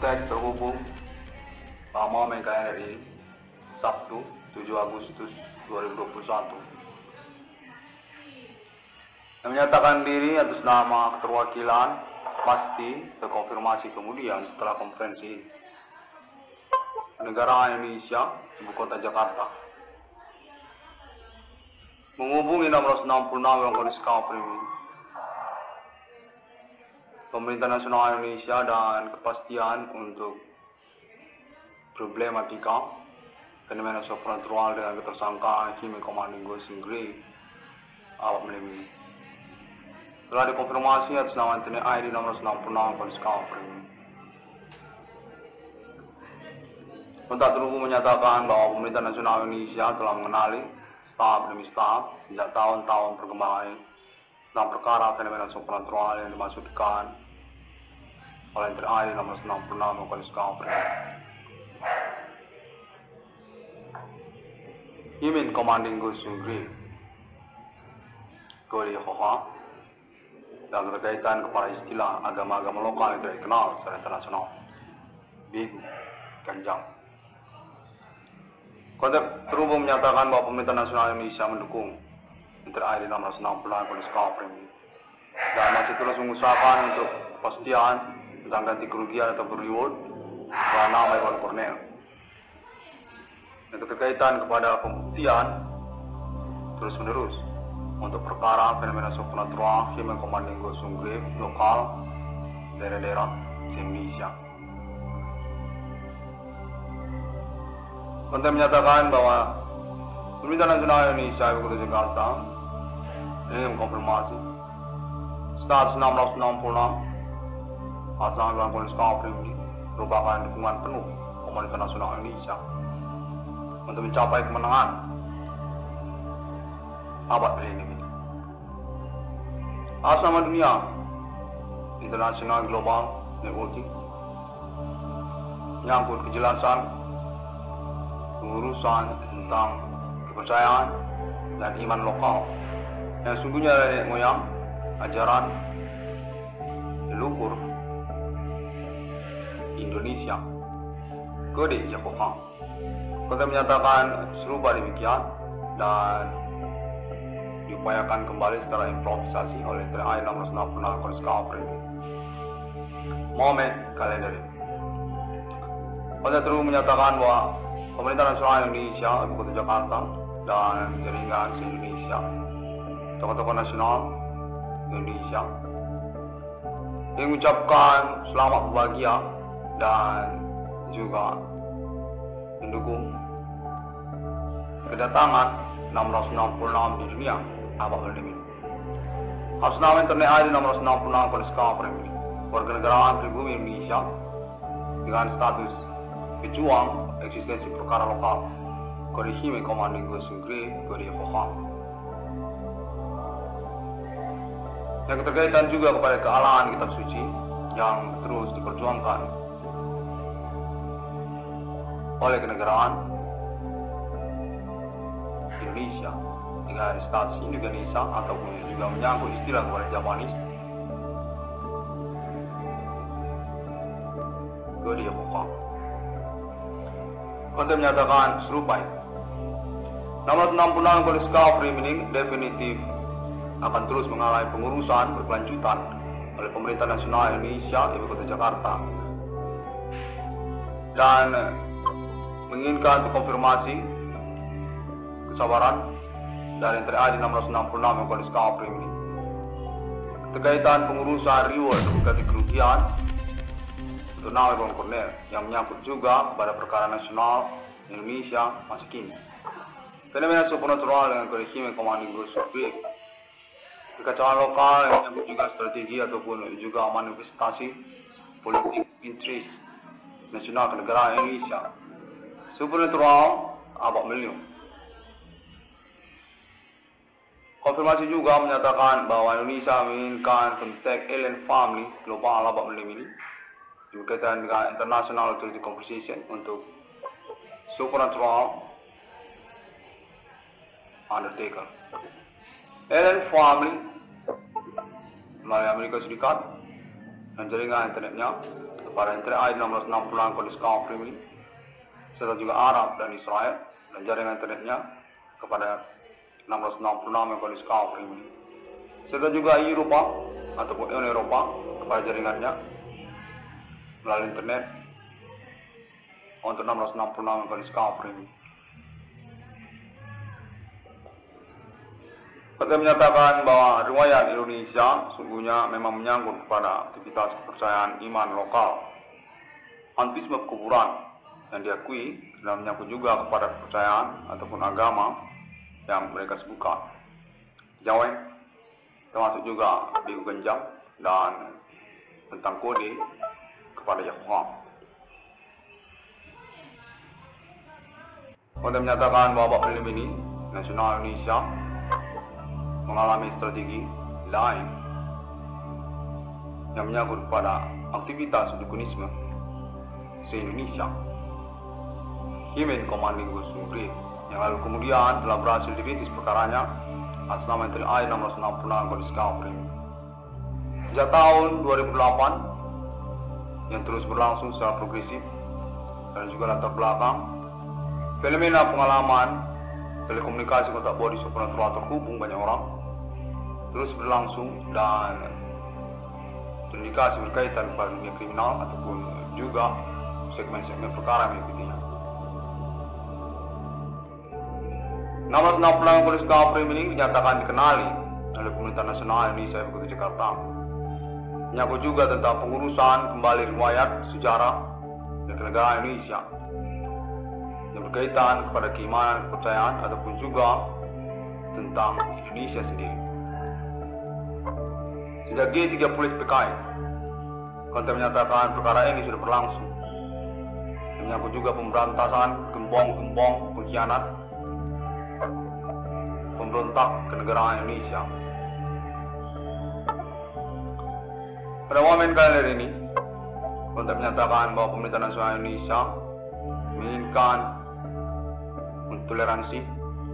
kontak terhubung sama KRI Sabtu 7 Agustus 2021 yang menyatakan diri atas nama keterwakilan pasti terkonfirmasi kemudian setelah konferensi negara Indonesia ibu kota Jakarta menghubungi 666 yang kondisi ini pemerintah nasional Indonesia dan kepastian untuk problematika fenomena supernatural dengan ketersangkaan Human Commanding Ghost in Grey awak melimi telah dikonfirmasi atas nama internet ID 666 kondisi ini. Kontak terhubung menyatakan bahwa pemerintah nasional Indonesia telah mengenali tahap demi tahap sejak tahun-tahun perkembangan tentang perkara fenomena supernatural yang dimaksudkan oleh internet 666 kondisi Human Commanding Ghost in Grey Gori Hoha dan berkaitan kepada istilah agama-agama lokal yang tidak dikenal secara internasional Bigu Ganjang. Kontak terhubung menyatakan bahwa pemerintah nasional Indonesia mendukung internet 666 kondisi ini dan masih terus mengusahakan untuk kepastian tentang ganti kerugian atau reward dan nama Iwan Cornel yang keterkaitan kepada pembuktian terus menerus untuk perkara fenomena supernatural Human Commanding Ghost in Grey lokal daerah-daerah di Indonesia. Konten menyatakan bahwa pemerintah nasional Indonesia ibu kota Jakarta ini mengkonfirmasi status 666 Pasangan Kondisi ini merupakan dukungan penuh pemerintah nasional Indonesia untuk mencapai kemenangan abad milenium ini. Atas nama dunia internasional global networking menyangkut kejelasan pengurusan tentang kepercayaan dan iman lokal yang sungguhnya nenek moyang ajaran leluhur Indonesia Kode Yakoha. Konten menyatakan serupa demikian dan diupayakan kembali secara improvisasi oleh TNI 666 kondisi ini. Momen kalender ini. Konten terus menyatakan bahwa pemerintah nasional Indonesia, ibu kota Jakarta dan jaringan se-Indonesia, tokoh-tokoh nasional Indonesia yang mengucapkan selamat berbahagia dan juga mendukung kedatangan 666 di dunia abad milenium. Atas nama internet ID 666 kondisi ini warga negaraan pribumi Indonesia dengan status pejuang eksistensi perkara lokal Kode Human Commanding Ghost in Grey Kode Hoha yang keterkaitan juga kepada kealahan kitab suci yang terus diperjuangkan oleh kenegaraan Indonesia dengan status Indonesia ataupun juga menyangkut istilah kepada Japanese Kode Hoha. Konten menyatakan serupa. 666 kondisi ini definitif akan terus mengalami pengurusan berkelanjutan oleh pemerintah nasional Indonesia ibu kota Jakarta dan menginginkan konfirmasi kesabaran dari internet 666 yang kondisi ini terkaitan pengurusan reward berganti kerugian untuk nama Iwan Cornel yang menyangkut juga kepada perkara nasional Indonesia masa kini. Fenomena supernatural dengan Kode Human Commanding Ghost in Grey, kekacauan lokal yang menyangkut juga strategi ataupun juga manifestasi politik interest nasional kenegaraan Indonesia. Supernatural abad milenium. Konfirmasi juga menyatakan bahwa Indonesia menginginkan kontak alien family global abad milenium ini berkaitan dengan International Authority Conversation untuk supernatural undertaker. Alien family melalui Amerika Serikat dan jaringan internetnya kepada internet ID 666 kondisi kaum pribadi, serta juga Arab dan Israel, dan jaringan internetnya kepada 666 kondisi kaum pribadi, serta juga Eropa ataupun Uni Eropa kepada jaringannya melalui internet untuk 666 kondisi kaum pribadi. Kita menyatakan bahwa riwayat Indonesia sungguhnya memang menyangkut kepada aktivitas kepercayaan iman lokal, antisme kuburan yang diakui, dan menyangkut juga kepada kepercayaan ataupun agama yang mereka sebutkan Jawa, termasuk juga Biku Genjang dan tentang kode kepada Yahweh. Kita menyatakan bahwa Bapak Film ini nasional Indonesia mengalami strategi lain yang menyangkut kepada aktivitas dukunisme se-Indonesia. Himen Commanding Gusung Brigade yang lalu kemudian telah berhasil dirintis perkaranya atas nama Interi AI 666 Kondisi Kaprim. Sejak tahun 2008 yang terus berlangsung secara progresif dan juga latar belakang fenomena pengalaman telekomunikasi kontak body supernatural terhubung banyak orang terus berlangsung dan terindikasi berkaitan pada dunia kriminal ataupun juga segmen-segmen perkara yang mengikutinya. 666 Kondisi Kaprim ini dinyatakan dikenali oleh Pemerintah Nasional Indonesia Ibu Kota Jakarta. Menyangkut juga tentang pengurusan kembali riwayat sejarah dan kenegaraan Indonesia yang berkaitan kepada keimanan, kepercayaan ataupun juga tentang Indonesia sendiri. Sejak G30 PKI, konten menyatakan perkara ini sudah berlangsung. Menyangkut juga pemberantasan gembong-gembong pengkhianat, pemberontak kenegaraan Indonesia. Pada momen kali ini, konten menyatakan bahwa Pemerintah Nasional Indonesia menginginkan toleransi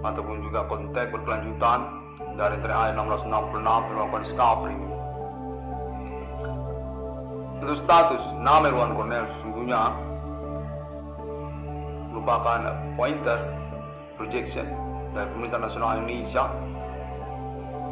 ataupun juga konteks berkelanjutan dari Interi 666 melakukan skapring. Untuk status nama Irwan Cornel sesungguhnya merupakan pointer projection dari Pemerintah Nasional Indonesia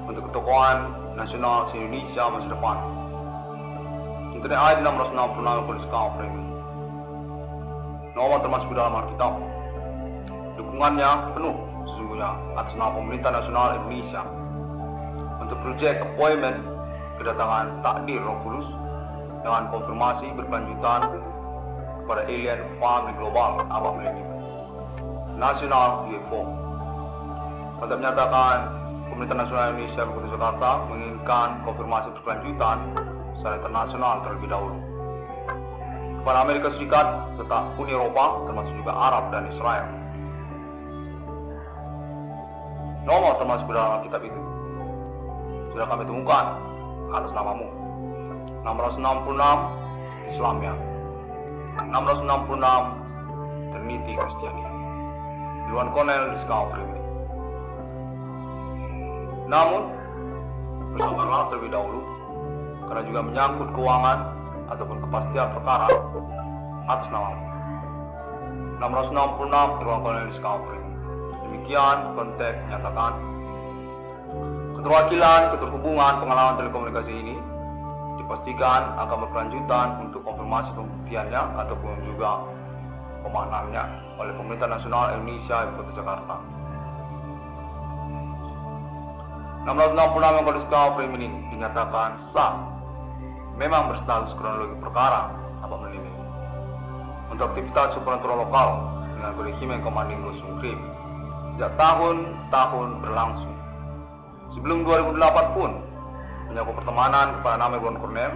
untuk ketokohan nasional Indonesia masa depan. Interi 666 Kondisi Kaprim nomor termasuk dalam Alkitab. Dukungannya penuh sesungguhnya atas nama Pemerintah Nasional Indonesia untuk proyek appointment kedatangan takdir Roh Kudus dengan konfirmasi berkelanjutan kepada alien family global abad milenium nasional UFO. Untuk menyatakan Pemerintah Nasional Indonesia Ibu Kota Jakarta menginginkan konfirmasi berkelanjutan secara internasional terlebih dahulu kepada Amerika Serikat serta Uni Eropa termasuk juga Arab dan Israel. Nomor termasuk dalam kitab itu sudah kami temukan atas namamu 666 Islamia, 666 Trinity Kristiani, Irwan Cornel di Kaprim. Namun bersabarlah terlebih dahulu karena juga menyangkut keuangan ataupun kepastian perkara atas namamu 666 Irwan Cornel di Kaprim. Demikian konteks menyatakan keterwakilan keterhubungan pengalaman telekomunikasi ini dipastikan akan berkelanjutan untuk konfirmasi pembuktiannya ataupun juga pemaknaannya oleh Pemerintah Nasional Indonesia Ibu Kota Jakarta. 666 Kondisi Kaprim ini dinyatakan sah, memang berstatus kronologi perkara abad milenium untuk aktivitas supernatural lokal dengan kode Himen Commanding Gusung Brigade sejak tahun-tahun berlangsung. Sebelum 2008 pun menyangkut pertemanan kepada nama Irwan Cornel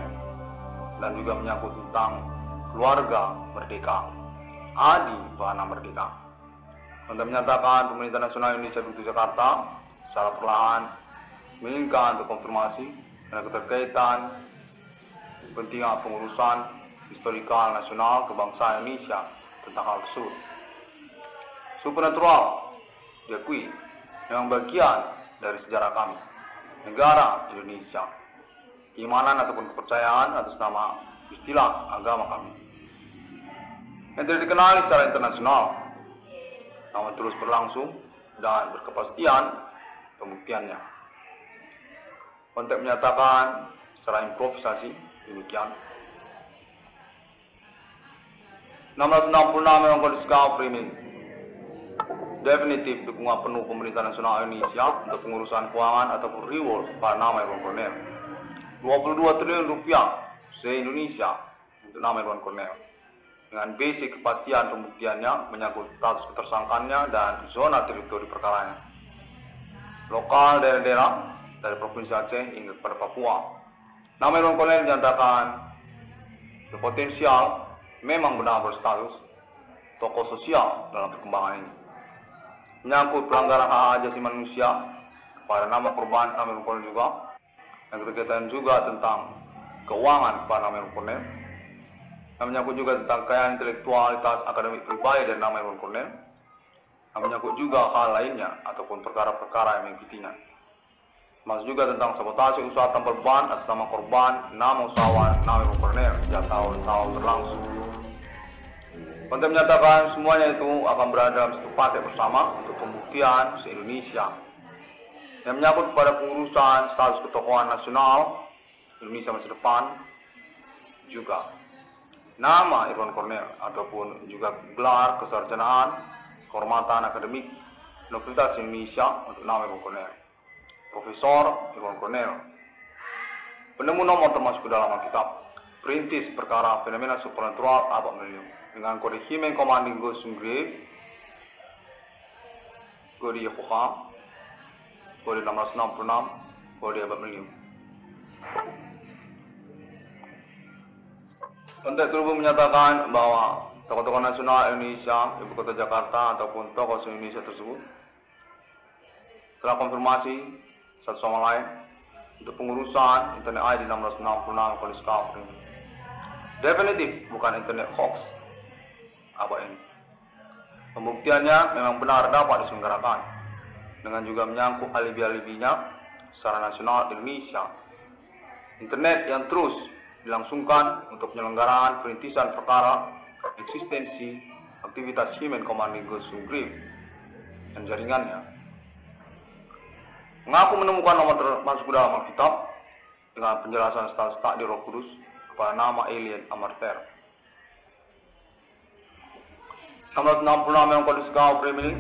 dan juga menyangkut tentang keluarga merdeka, Adi Bahana Merdeka. Untuk menyatakan Pemerintah Nasional Indonesia Ibu Kota Jakarta secara perlahan menginginkan untuk konfirmasi dan keterkaitan kepentingan pengurusan historikal nasional kebangsaan Indonesia tentang hal tersebut. Supernatural diakui memang bagian dari sejarah kami, negara Indonesia. keimanan ataupun kepercayaan atas nama istilah agama kami. Yang tidak dikenali secara internasional, namun terus berlangsung dan berkepastian pembuktiannya. Konteks menyatakan secara improvisasi demikian. 1666 memang discovery ini definitif dukungan penuh pemerintah nasional Indonesia untuk pengurusan keuangan ataupun reward pada nama Irwan Cornel. 22 triliun rupiah se-Indonesia untuk nama Irwan Cornel. Dengan basic kepastian pembuktiannya menyangkut status ketersangkaannya dan zona teritori perkaranya. Lokal daerah-daerah dari Provinsi Aceh hingga kepada Papua. Nama Irwan Cornel dinyatakan berpotensial memang benar berstatus tokoh sosial dalam perkembangan ini. Menyangkut pelanggaran hak asasi manusia pada nama korban nama Irwan Cornel juga, yang berkaitan juga tentang keuangan kepada nama Irwan Cornel, yang menyangkut juga tentang kekayaan intelektualitas akademik pribadi dari nama Irwan Cornel, yang menyangkut juga hal lainnya ataupun perkara-perkara yang mengikutinya. Masuk juga tentang sabotase usaha tambal ban atas nama korban, nama usahawan, nama Irwan Cornel sejak tahun-tahun berlangsung. Konteks menyatakan semuanya itu akan berada dalam satu paket bersama untuk pembuktian se-Indonesia yang menyangkut kepada pengurusan status ketokohan nasional Indonesia masa depan juga. Nama Irwan Cornel ataupun juga gelar kesarjanaan, kehormatan akademik Universitas Indonesia untuk nama Irwan Cornel. Profesor Irwan Cornel, penemu nomor termasuk ke dalam Alkitab, perintis perkara fenomena supernatural abad milenium dengan kode Himen Commanding Gosum Grave, kode Yehoha, kode 666, kode abad milenium. Konteks terhubung menyatakan bahwa tokoh-tokoh nasional Indonesia, Ibu Kota Jakarta ataupun tokoh se-Indonesia tersebut telah konfirmasi satu sama lain untuk pengurusan internet ID 1666 kode discovery. Definitif bukan internet hoax abad ini. Pembuktiannya memang benar dapat diselenggarakan dengan juga menyangkut alibi-alibinya secara nasional Indonesia. Internet yang terus dilangsungkan untuk penyelenggaraan perintisan perkara eksistensi aktivitas Himen Commanding Gosum Grave dan jaringannya. Mengaku menemukan nomor termasuk ke dalam Alkitab dengan penjelasan status takdir Roh Kudus kepada nama alien Amarter. 1666 yang kode discovery ini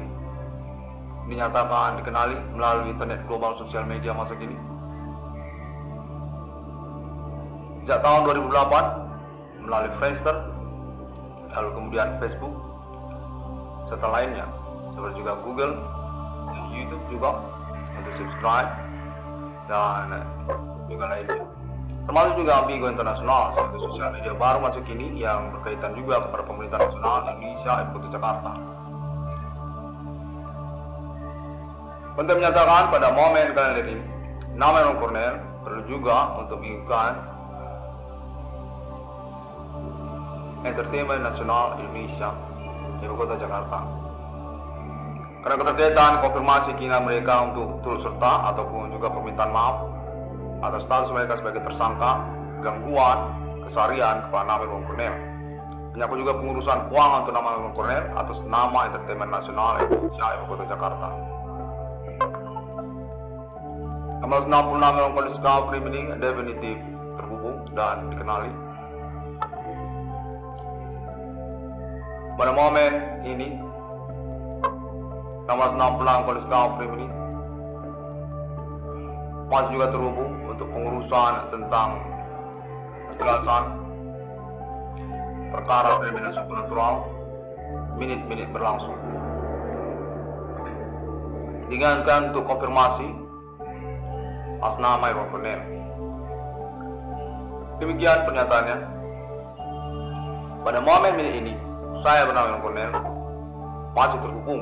dinyatakan dikenali melalui internet global sosial media masa kini. Sejak tahun 2008 melalui Friendster, lalu kemudian Facebook, serta lainnya, seperti juga Google, YouTube juga untuk subscribe dan juga lainnya. Termasuk juga Ambigo Internasional, sebagai sosial media baru masuk kini yang berkaitan juga kepada pemerintah nasional Indonesia, Ibu Kota Jakarta. Untuk menyatakan pada momen kalender ini, nama Irwan Cornel perlu juga untuk mengikuti Entertainment Nasional Indonesia, Ibu Kota Jakarta. Karena keterkaitan konfirmasi keinginan mereka untuk turut serta ataupun juga permintaan maaf atas status mereka sebagai tersangka gangguan keseharian kepada nama Irwan Cornel. Menyangkut juga pengurusan keuangan untuk nama Irwan Cornel atas nama Entertainment Nasional Indonesia, Ibu Kota Jakarta. 1666 Irwan Cornel discovery ini definitif terhubung dan dikenali. Pada momen ini 1666 kode discovery ini masih juga terhubung untuk pengurusan tentang penjelasan perkara fenomena supernatural menit-menit berlangsung. Diingatkan untuk konfirmasi atas nama Irwan Cornel. Demikian pernyataannya. Pada momen menit ini, saya bernama Irwan Cornel masih terhubung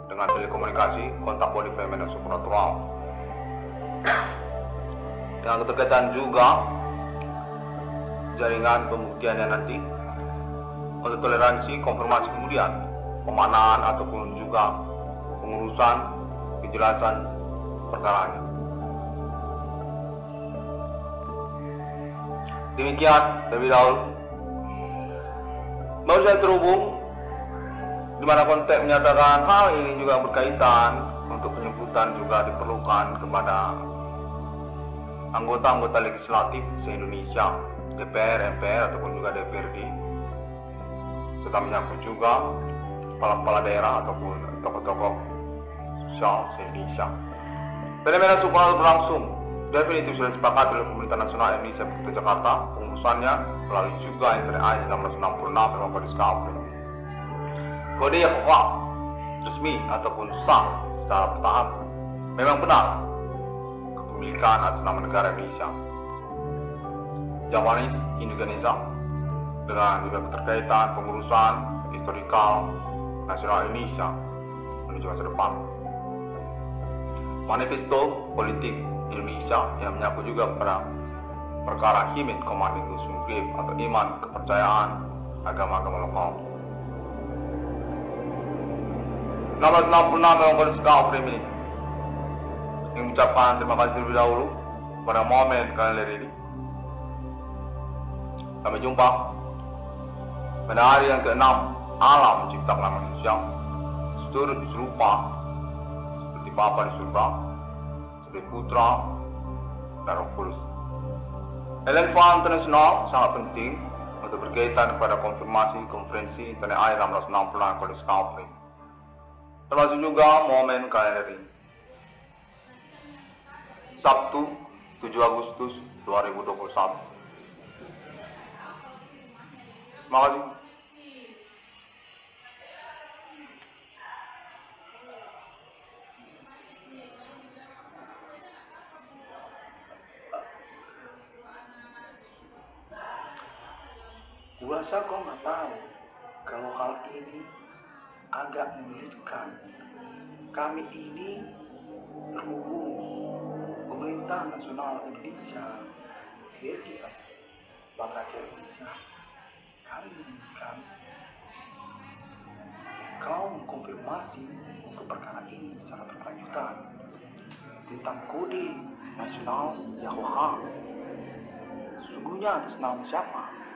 dengan telekomunikasi kontak body fenomena supernatural. Dengan keterkaitan juga jaringan pembuktiannya nanti untuk toleransi konfirmasi kemudian pemanaan ataupun juga pengurusan kejelasan perkaranya. Demikian lebih dahulu. Baru saya terhubung di mana konteks menyatakan hal ini juga berkaitan untuk penyebutan juga diperlukan kepada anggota-anggota legislatif se-Indonesia, DPR, MPR ataupun juga DPRD, serta menyangkut juga kepala-kepala daerah ataupun tokoh-tokoh sosial se-Indonesia. Fenomena supernatural berlangsung definitif sudah disepakati oleh Pemerintah Nasional Indonesia Kota Jakarta. Pengurusannya melalui juga Interior AID 1666 dalam Kode SKAPRI. Kode yang resmi ataupun sah secara bertahap memang benar kepemilikan atas nama negara Indonesia, Jawanis Indonesia, dengan juga keterkaitan pengurusan historikal nasional Indonesia menuju masa depan. Manifesto politik Indonesia yang menyangkut juga pada perkara Himit Commanding Muslim Grave atau iman kepercayaan agama-agama lokal. 1666 dalam Kode SKAPRI ini yang mengucapkan terima kasih terlebih dahulu pada momen kalender ini. Sampai jumpa pada hari yang ke-6 alam menciptakan manusia serupa seperti Bapa di surga, seperti Putra dan Roh Kudus. Helen Fund Internasional sangat penting untuk berkaitan kepada konfirmasi konferensi Interior AID 1666 Kode SKAPRI, termasuk juga momen kalender ini. Sabtu 7 Agustus 2021. Terima kasih. Kuasa kau nggak tahu kalau hal ini agak menyulitkan. Kami ini terhubung Pemerintah Nasional Indonesia, yaitu Bank Rakyat Indonesia. Kami menginginkan kau mengkonfirmasi untuk perkara ini secara berkelanjutan tentang kode nasional Yahweh. Sesungguhnya atas nama siapa?